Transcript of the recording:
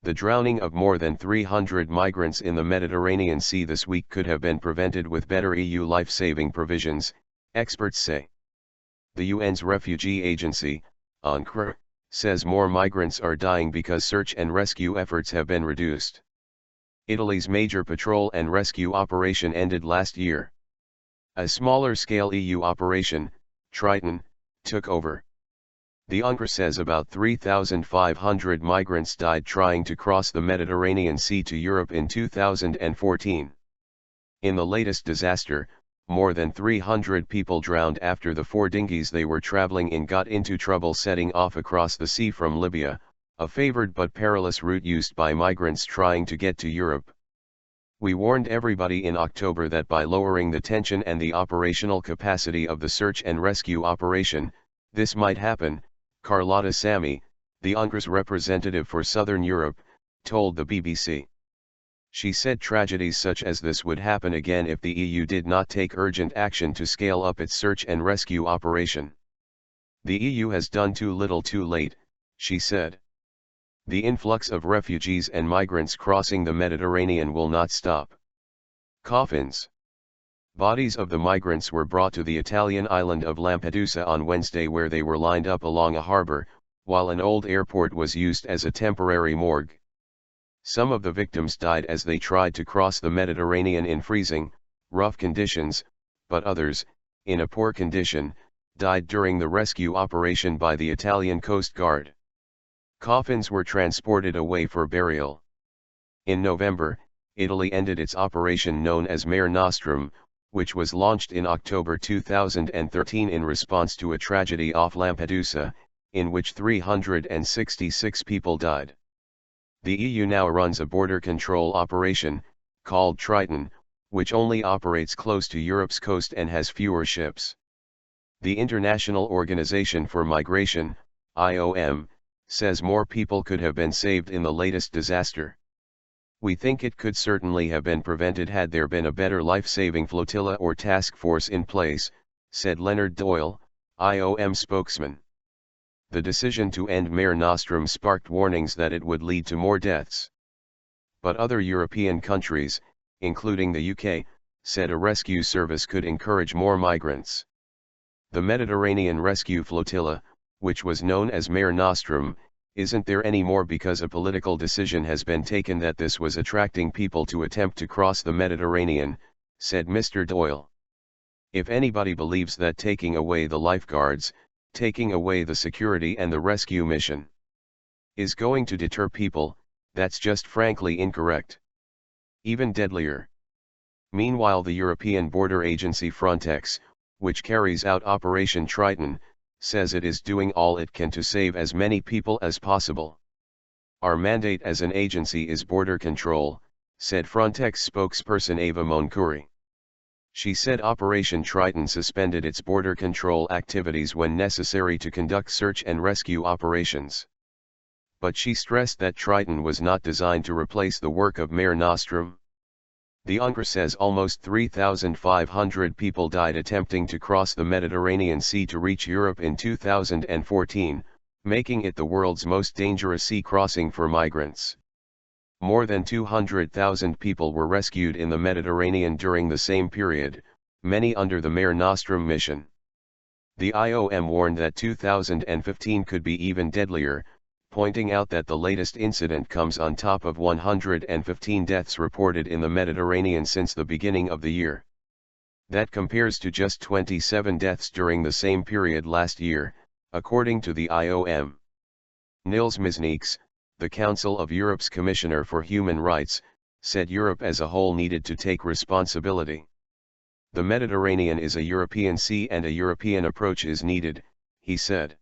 The drowning of more than 300 migrants in the Mediterranean Sea this week could have been prevented with better EU life-saving provisions, experts say. The UN's refugee agency, UNHCR, says more migrants are dying because search and rescue efforts have been reduced. Italy's major patrol and rescue operation ended last year. A smaller-scale EU operation, Triton, took over. The UNHCR says about 3,500 migrants died trying to cross the Mediterranean Sea to Europe in 2014. In the latest disaster, more than 300 people drowned after the 4 dinghies they were traveling in got into trouble setting off across the sea from Libya, a favored but perilous route used by migrants trying to get to Europe. We warned everybody in October that by lowering the tension and the operational capacity of the search and rescue operation, this might happen, Carlotta Sami, the UNHCR's representative for Southern Europe, told the BBC. She said tragedies such as this would happen again if the EU did not take urgent action to scale up its search and rescue operation. The EU has done too little too late, she said. The influx of refugees and migrants crossing the Mediterranean will not stop. Coffins. Bodies of the migrants were brought to the Italian island of Lampedusa on Wednesday, where they were lined up along a harbor, while an old airport was used as a temporary morgue. Some of the victims died as they tried to cross the Mediterranean in freezing, rough conditions, but others, in a poor condition, died during the rescue operation by the Italian Coast Guard. Coffins were transported away for burial. In November, Italy ended its operation known as Mare Nostrum, which was launched in October 2013 in response to a tragedy off Lampedusa, in which 366 people died. The EU now runs a border control operation, called Triton, which only operates close to Europe's coast and has fewer ships. The International Organization for Migration, IOM, says more people could have been saved in the latest disaster. We think it could certainly have been prevented had there been a better life-saving flotilla or task force in place, said Leonard Doyle, IOM spokesman. The decision to end Mare Nostrum sparked warnings that it would lead to more deaths. But other European countries, including the UK, said a rescue service could encourage more migrants. The Mediterranean Rescue Flotilla, which was known as Mare Nostrum, isn't there anymore because a political decision has been taken that this was attracting people to attempt to cross the Mediterranean, said Mr. Doyle. If anybody believes that taking away the lifeguards, taking away the security and the rescue mission is going to deter people, that's just frankly incorrect. Even deadlier. Meanwhile, the European Border Agency Frontex, which carries out Operation Triton, says it is doing all it can to save as many people as possible. Our mandate as an agency is border control, said Frontex spokesperson Eva Moncuri. She said Operation Triton suspended its border control activities when necessary to conduct search and rescue operations. But she stressed that Triton was not designed to replace the work of Mare Nostrum. The UNHCR says almost 3,500 people died attempting to cross the Mediterranean Sea to reach Europe in 2014, making it the world's most dangerous sea crossing for migrants. More than 200,000 people were rescued in the Mediterranean during the same period, many under the Mare Nostrum mission. The IOM warned that 2015 could be even deadlier, pointing out that the latest incident comes on top of 115 deaths reported in the Mediterranean since the beginning of the year. That compares to just 27 deaths during the same period last year, according to the IOM. Nils Muiznieks, the Council of Europe's Commissioner for Human Rights, said Europe as a whole needed to take responsibility. The Mediterranean is a European sea and a European approach is needed, he said.